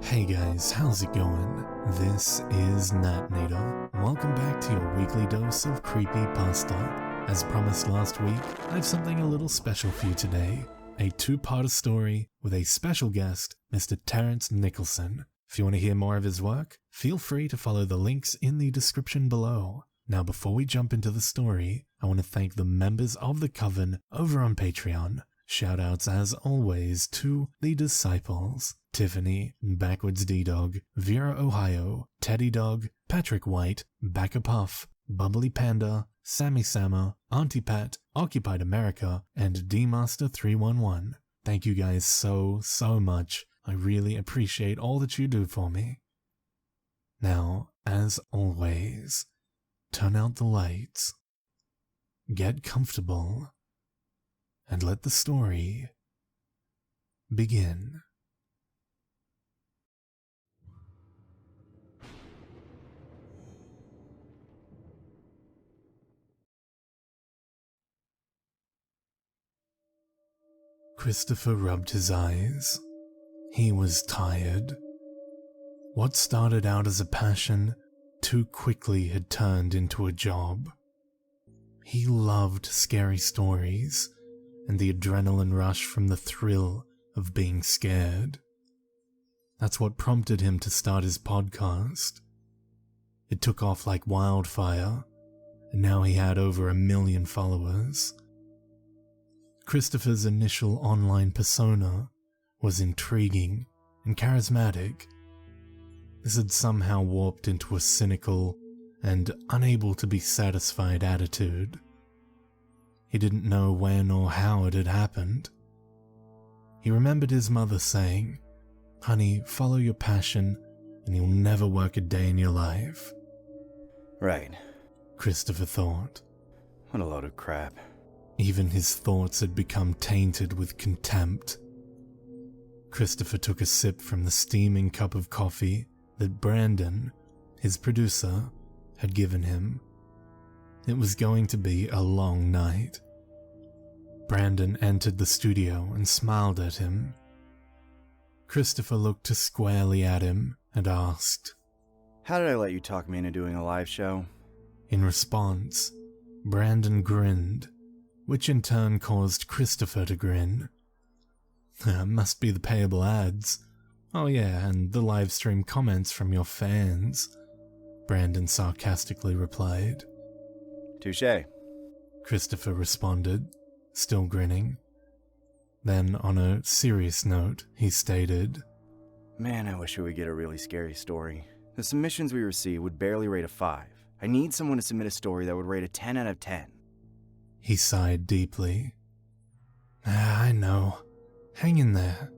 Hey guys, how's it going? This is Natnator. Welcome back to your weekly dose of Creepypasta. As promised last week, I have something a little special for you today. A two-parter story with a special guest, Mr. Terrance Nicholson. If you want to hear more of his work, feel free to follow the links in the description below. Now before we jump into the story, I want to thank the members of the Coven over on Patreon. Shoutouts as always to the Disciples, Tiffany, Backwards D-Dog, Vera Ohio, Teddy Dog, Patrick White, Backa Puff, Bubbly Panda, Sammy Sammer, Auntie Pat, Occupied America, and D-Master311. Thank you guys so much. I really appreciate all that you do for me. Now, as always, turn out the lights, get comfortable, and let the story begin. Christopher rubbed his eyes. He was tired. What started out as a passion too quickly had turned into a job. He loved scary stories and the adrenaline rush from the thrill of being scared. That's what prompted him to start his podcast. It took off like wildfire, and now he had over 1 million followers. Christopher's initial online persona was intriguing and charismatic. This had somehow warped into a cynical and unable to be satisfied attitude. He didn't know when or how it had happened. He remembered his mother saying, "Honey, follow your passion and you'll never work a day in your life." Right, Christopher thought. what a load of crap. Even his thoughts had become tainted with contempt. Christopher took a sip from the steaming cup of coffee that Brandon, his producer, had given him. It was going to be a long night. Brandon entered the studio and smiled at him. Christopher looked squarely at him and asked, How did I let you talk me into doing a live show? In response, Brandon grinned, which in turn caused Christopher to grin. Must be the payable ads. Oh yeah, and the live stream comments from your fans, Brandon sarcastically replied. Touché. Christopher responded, still grinning. Then, on a serious note, he stated, Man, I wish we would get a really scary story. The submissions we receive would barely rate a 5. I need someone to submit a story that would rate a 10 out of 10. He sighed deeply. I know. Hang in there.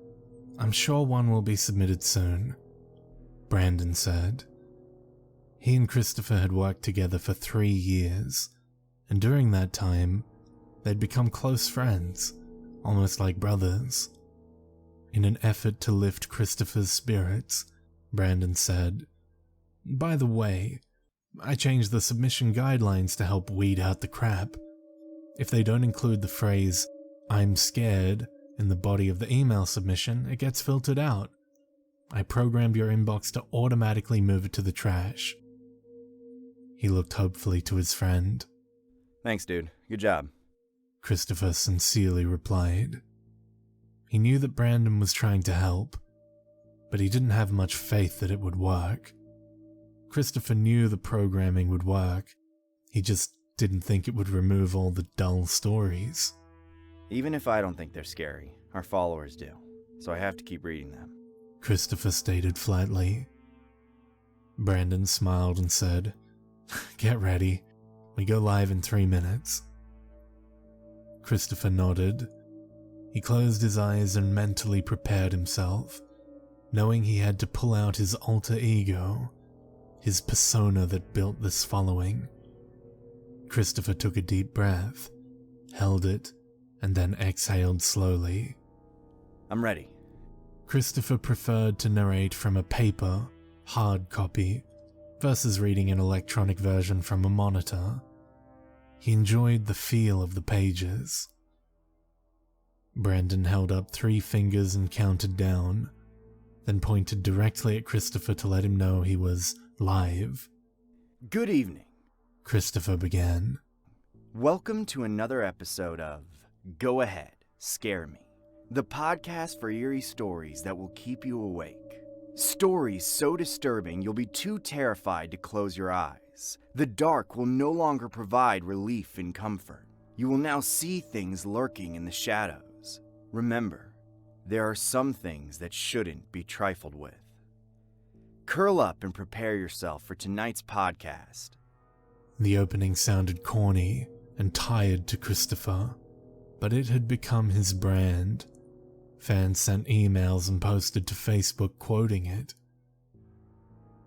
I'm sure one will be submitted soon, Brandon said. He and Christopher had worked together for 3 years, and during that time, they'd become close friends, almost like brothers. In an effort to lift Christopher's spirits, Brandon said, "By the way, I changed the submission guidelines to help weed out the crap. If they don't include the phrase, 'I'm scared,' in the body of the email submission, it gets filtered out. I programmed your inbox to automatically move it to the trash." He looked hopefully to his friend. Thanks, dude. Good job. Christopher sincerely replied. He knew that Brandon was trying to help, but he didn't have much faith that it would work. Christopher knew the programming would work, he just didn't think it would remove all the dull stories. Even if I don't think they're scary, our followers do, so I have to keep reading them. Christopher stated flatly. Brandon smiled and said, "Get ready. We go live in 3 minutes." Christopher nodded. He closed his eyes and mentally prepared himself, knowing he had to pull out his alter ego, his persona that built this following. Christopher took a deep breath, held it, and then exhaled slowly. I'm ready. Christopher preferred to narrate from a paper, hard copy, versus reading an electronic version from a monitor. He enjoyed the feel of the pages. Brandon held up 3 fingers and counted down, then pointed directly at Christopher to let him know he was live. Good evening, Christopher began. Welcome to another episode of Go Ahead, Scare Me, the podcast for eerie stories that will keep you awake. Stories so disturbing you'll be too terrified to close your eyes. The dark will no longer provide relief and comfort. You will now see things lurking in the shadows. Remember, there are some things that shouldn't be trifled with. Curl up and prepare yourself for tonight's podcast. The opening sounded corny and tired to Christopher, but it had become his brand. Fans sent emails and posted to Facebook quoting it.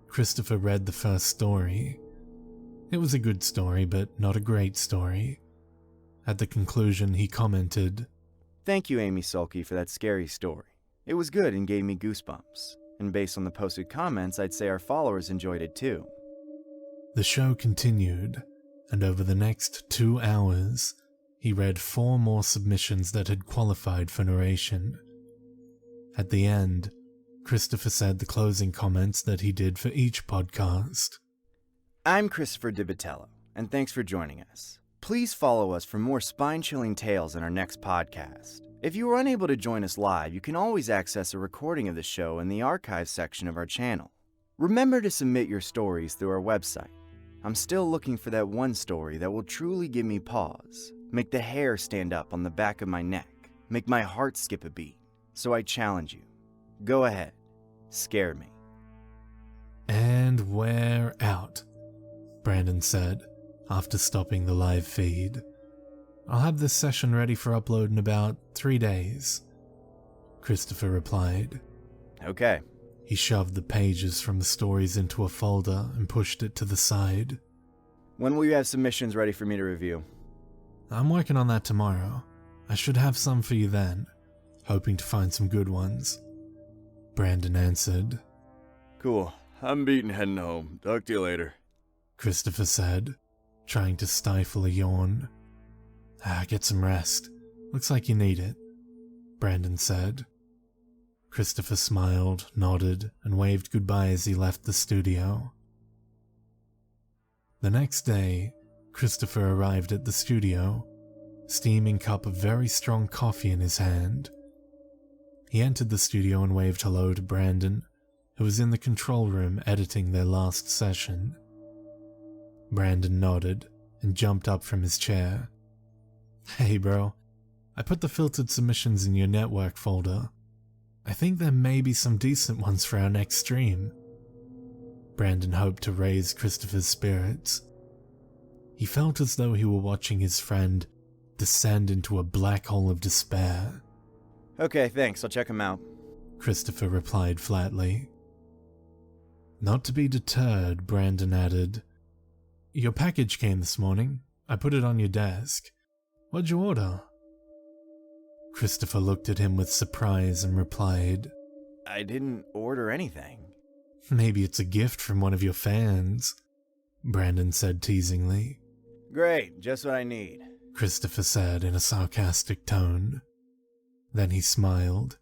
Christopher read the first story. It was a good story, but not a great story. At the conclusion, he commented, Thank you, Amy Sulky, for that scary story. It was good and gave me goosebumps. And based on the posted comments, I'd say our followers enjoyed it too. The show continued, and over the next 2 hours, he read 4 more submissions that had qualified for narration. At the end, Christopher said the closing comments that he did for each podcast. I'm Christopher DiBatello, and thanks for joining us. Please follow us for more spine-chilling tales in our next podcast. If you were unable to join us live, you can always access a recording of the show in the archives section of our channel. Remember to submit your stories through our website. I'm still looking for that one story that will truly give me pause, make the hair stand up on the back of my neck, make my heart skip a beat. So I challenge you. Go ahead. Scare me. And we're out, Brandon said, after stopping the live feed. I'll have this session ready for upload in about 3 days. Christopher replied. Okay. He shoved the pages from the stories into a folder and pushed it to the side. When will you have submissions ready for me to review? I'm working on that tomorrow. I should have some for you then, hoping to find some good ones. Brandon answered. Cool. I'm beaten heading home. Talk to you later. Christopher said, trying to stifle a yawn. Get some rest. Looks like you need it, Brandon said. Christopher smiled, nodded, and waved goodbye as he left the studio. The next day, Christopher arrived at the studio, steaming cup of very strong coffee in his hand. He entered the studio and waved hello to Brandon, who was in the control room editing their last session. Brandon nodded and jumped up from his chair. Hey bro, I put the filtered submissions in your network folder. I think there may be some decent ones for our next stream. Brandon hoped to raise Christopher's spirits. He felt as though he were watching his friend descend into a black hole of despair. Okay, thanks. I'll check them out. Christopher replied flatly. Not to be deterred, Brandon added, Your package came this morning. I put it on your desk. What'd you order? Christopher looked at him with surprise and replied, I didn't order anything. Maybe it's a gift from one of your fans, Brandon said teasingly. Great, just what I need, Christopher said in a sarcastic tone. Then he smiled.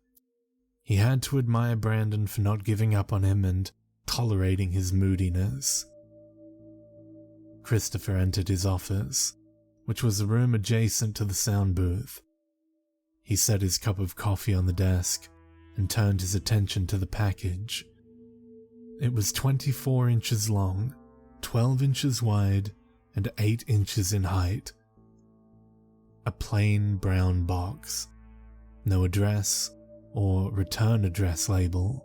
He had to admire Brandon for not giving up on him and tolerating his moodiness. Christopher entered his office, which was a room adjacent to the sound booth. He set his cup of coffee on the desk and turned his attention to the package. It was 24 inches long, 12 inches wide, and 8 inches in height. A plain brown box. No address or return address label.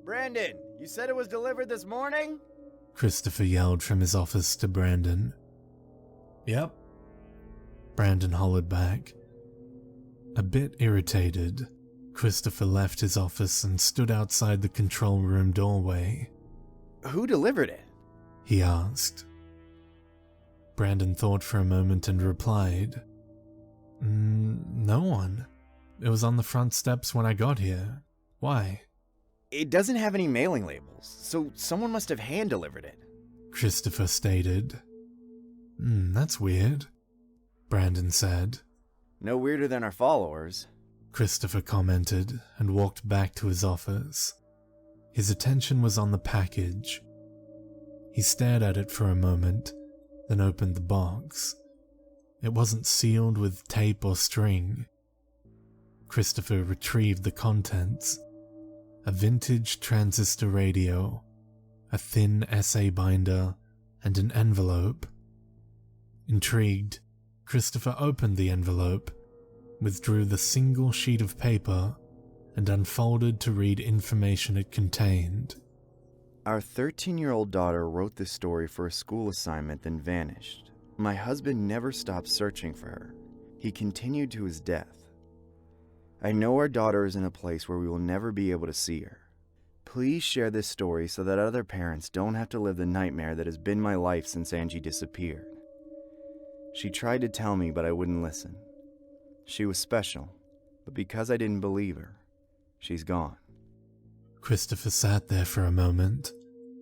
Brandon, you said it was delivered this morning? Christopher yelled from his office to Brandon. Yep. Brandon hollered back. A bit irritated, Christopher left his office and stood outside the control room doorway. Who delivered it? He asked. Brandon thought for a moment and replied, No one. It was on the front steps when I got here. Why? It doesn't have any mailing labels, so someone must have hand-delivered it. Christopher stated. That's weird, Brandon said. No weirder than our followers, Christopher commented and walked back to his office. His attention was on the package. He stared at it for a moment, then opened the box. It wasn't sealed with tape or string. Christopher retrieved the contents: a vintage transistor radio, a thin essay binder, and an envelope. Intrigued, Christopher opened the envelope, withdrew the single sheet of paper, and unfolded to read information it contained. Our 13-year-old daughter wrote this story for a school assignment, then vanished. My husband never stopped searching for her. He continued to his death. I know our daughter is in a place where we will never be able to see her. Please share this story so that other parents don't have to live the nightmare that has been my life since Angie disappeared. She tried to tell me, but I wouldn't listen. She was special, but because I didn't believe her, she's gone. Christopher sat there for a moment,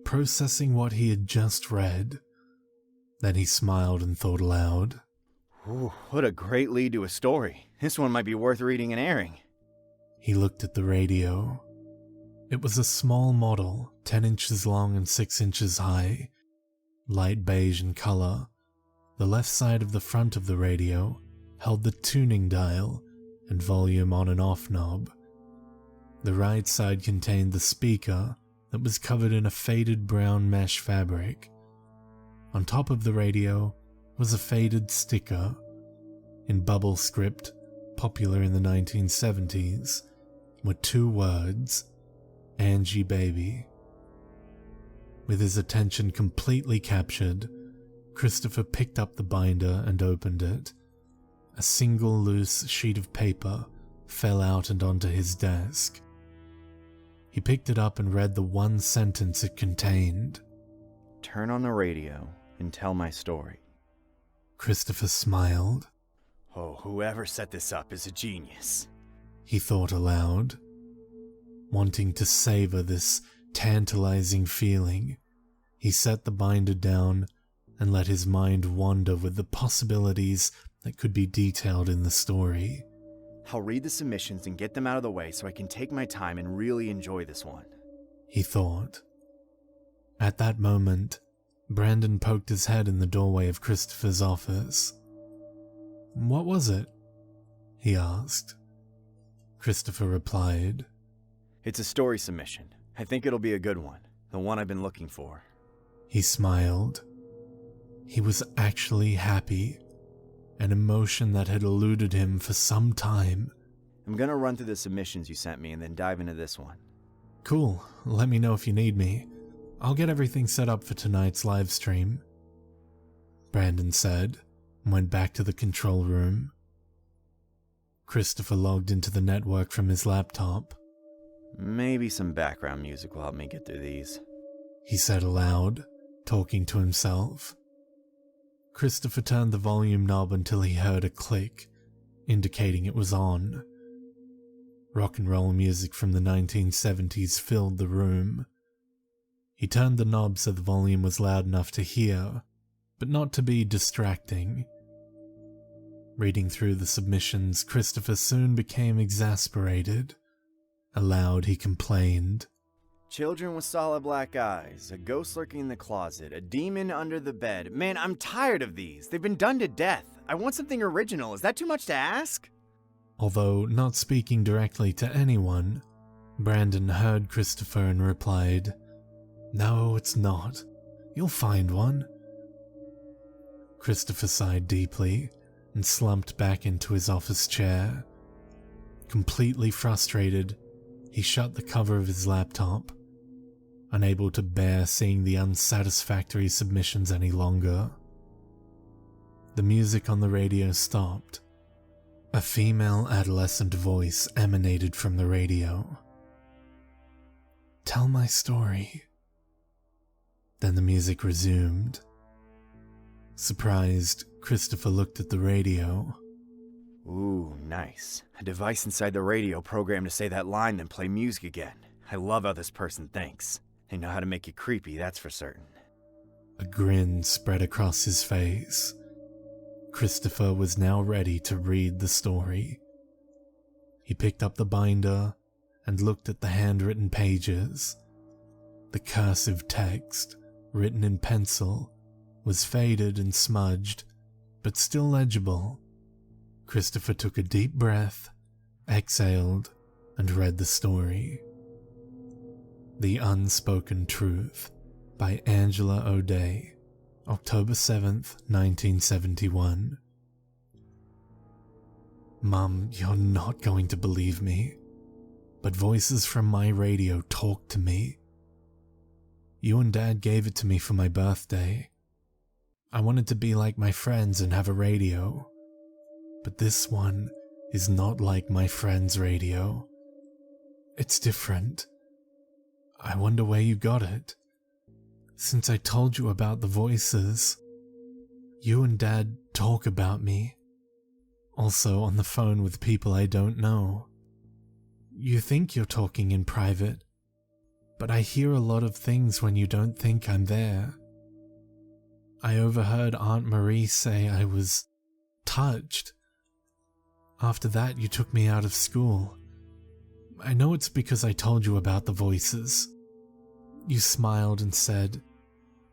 processing what he had just read. Then he smiled and thought aloud. Ooh, what a great lead to a story. This one might be worth reading and airing. He looked at the radio. It was a small model, 10 inches long and 6 inches high, light beige in color. The left side of the front of the radio held the tuning dial and volume on and off knob. The right side contained the speaker that was covered in a faded brown mesh fabric. On top of the radio was a faded sticker, in bubble script, popular in the 1970s, were 2 words, Angie Baby. With his attention completely captured, Christopher picked up the binder and opened it. A single loose sheet of paper fell out and onto his desk. He picked it up and read the one sentence it contained. Turn on the radio and tell my story. Christopher smiled. Oh, whoever set this up is a genius. He thought aloud, wanting to savor this tantalizing feeling. He set the binder down and let his mind wander with the possibilities that could be detailed in the story. I'll read the submissions and get them out of the way so I can take my time and really enjoy this one, he thought. At that moment, Brandon poked his head in the doorway of Christopher's office. What was it? He asked. Christopher replied, It's a story submission. I think it'll be a good one, the one I've been looking for. He smiled. He was actually happy, an emotion that had eluded him for some time. I'm gonna run through the submissions you sent me and then dive into this one. Cool, let me know if you need me. I'll get everything set up for tonight's live stream, Brandon said, and went back to the control room. Christopher logged into the network from his laptop. Maybe some background music will help me get through these, he said aloud, talking to himself. Christopher turned the volume knob until he heard a click, indicating it was on. Rock and roll music from the 1970s filled the room. He turned the knob so the volume was loud enough to hear, but not to be distracting. Reading through the submissions, Christopher soon became exasperated. Aloud, he complained. Children with solid black eyes, a ghost lurking in the closet, a demon under the bed. Man, I'm tired of these. They've been done to death. I want something original. Is that too much to ask? Although not speaking directly to anyone, Brandon heard Christopher and replied, No, it's not. You'll find one. Christopher sighed deeply and slumped back into his office chair. Completely frustrated, he shut the cover of his laptop, unable to bear seeing the unsatisfactory submissions any longer. The music on the radio stopped. A female adolescent voice emanated from the radio. Tell my story. Then the music resumed. Surprised, Christopher looked at the radio. Ooh, nice. A device inside the radio programmed to say that line then play music again. I love how this person thinks. They know how to make you creepy, that's for certain. A grin spread across his face. Christopher was now ready to read the story. He picked up the binder and looked at the handwritten pages, The cursive text, written in pencil, was faded and smudged, but still legible. Christopher took a deep breath, exhaled, and read the story. The Unspoken Truth by Angela O'Day, October 7th, 1971. Mum, you're not going to believe me, but voices from my radio talked to me. You and Dad gave it to me for my birthday. I wanted to be like my friends and have a radio, but this one is not like my friend's radio. It's different. I wonder where you got it. Since I told you about the voices, you and Dad talk about me. Also on the phone with people I don't know. You think you're talking in private, but I hear a lot of things when you don't think I'm there. I overheard Aunt Marie say I was touched. After that, you took me out of school. I know it's because I told you about the voices. You smiled and said,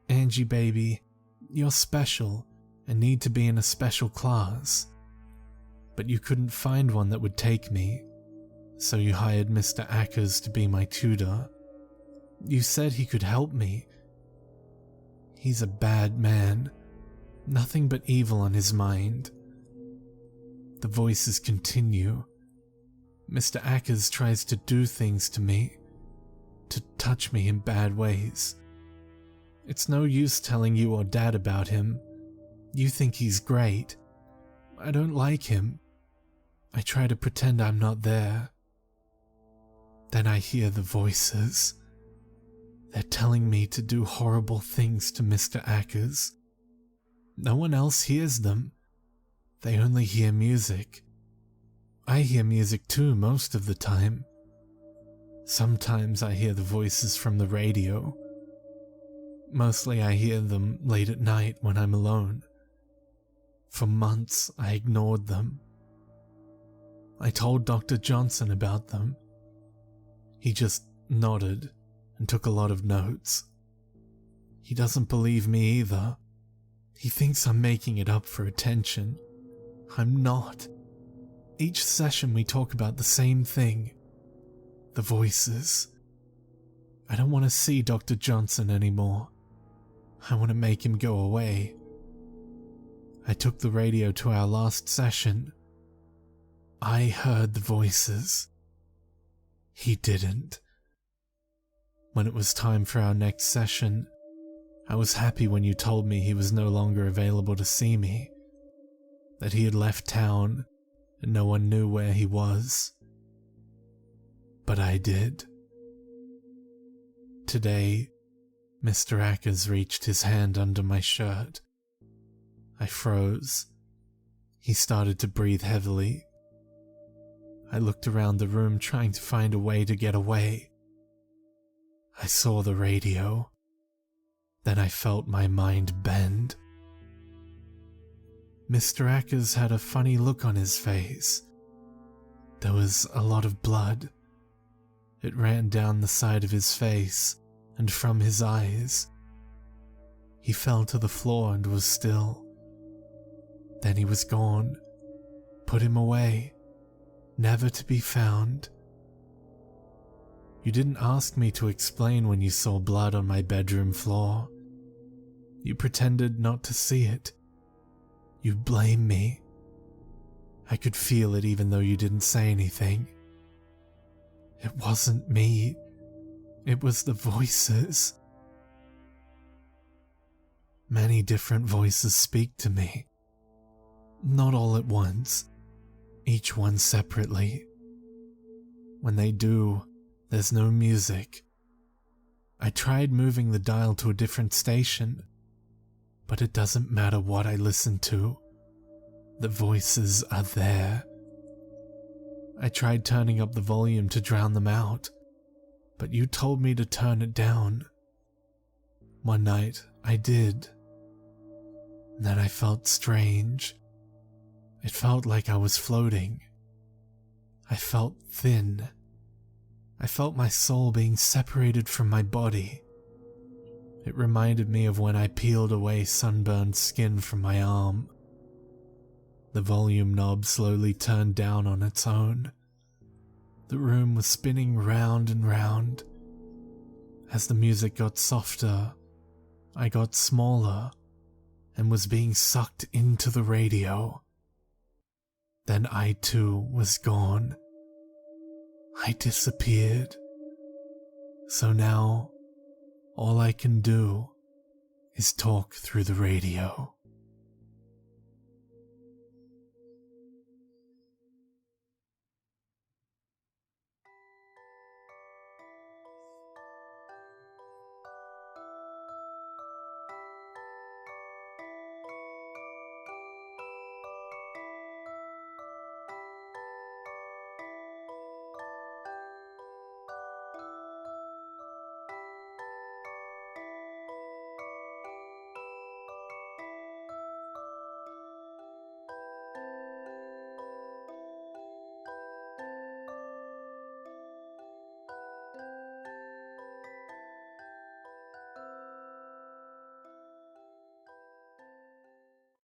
"Angie baby, you're special and need to be in a special class." But you couldn't find one that would take me, so you hired Mr. Ackers to be my tutor. You said he could help me. He's a bad man, nothing but evil on his mind. The voices continue. Mr. Ackers tries to do things to me, to touch me in bad ways. It's no use telling you or Dad about him. You think he's great. I don't like him. I try to pretend I'm not there. Then I hear the voices. They're telling me to do horrible things to Mr. Ackers. No one else hears them. They only hear music. I hear music too most of the time. Sometimes I hear the voices from the radio. Mostly I hear them late at night when I'm alone. For months I ignored them. I told Dr. Johnson about them. He just nodded and took a lot of notes. He doesn't believe me either. He thinks I'm making it up for attention. I'm not. Each session we talk about the same thing. The voices. I don't want to see Dr. Johnson anymore. I want to make him go away. I took the radio to our last session. I heard the voices. He didn't. When it was time for our next session, I was happy when you told me he was no longer available to see me, that he had left town and no one knew where he was. But I did. Today, Mr. Ackers reached his hand under my shirt. I froze. He started to breathe heavily. I looked around the room trying to find a way to get away. I saw the radio. Then I felt my mind bend. Mr. Ackers had a funny look on his face. There was a lot of blood. It ran down the side of his face and from his eyes. He fell to the floor and was still. Then he was gone. Put him away. Never to be found. You didn't ask me to explain when you saw blood on my bedroom floor. You pretended not to see it. You blame me. I could feel it even though you didn't say anything. It wasn't me. It was the voices. Many different voices speak to me. Not all at once. Each one separately. When they do, there's no music. I tried moving the dial to a different station, but it doesn't matter what I listen to. The voices are there. I tried turning up the volume to drown them out, but you told me to turn it down. One night, I did. Then I felt strange. It felt like I was floating. I felt thin. I felt my soul being separated from my body. It reminded me of when I peeled away sunburned skin from my arm. The volume knob slowly turned down on its own. The room was spinning round and round. As the music got softer, I got smaller and was being sucked into the radio. Then I too was gone. I disappeared. So now, all I can do is talk through the radio.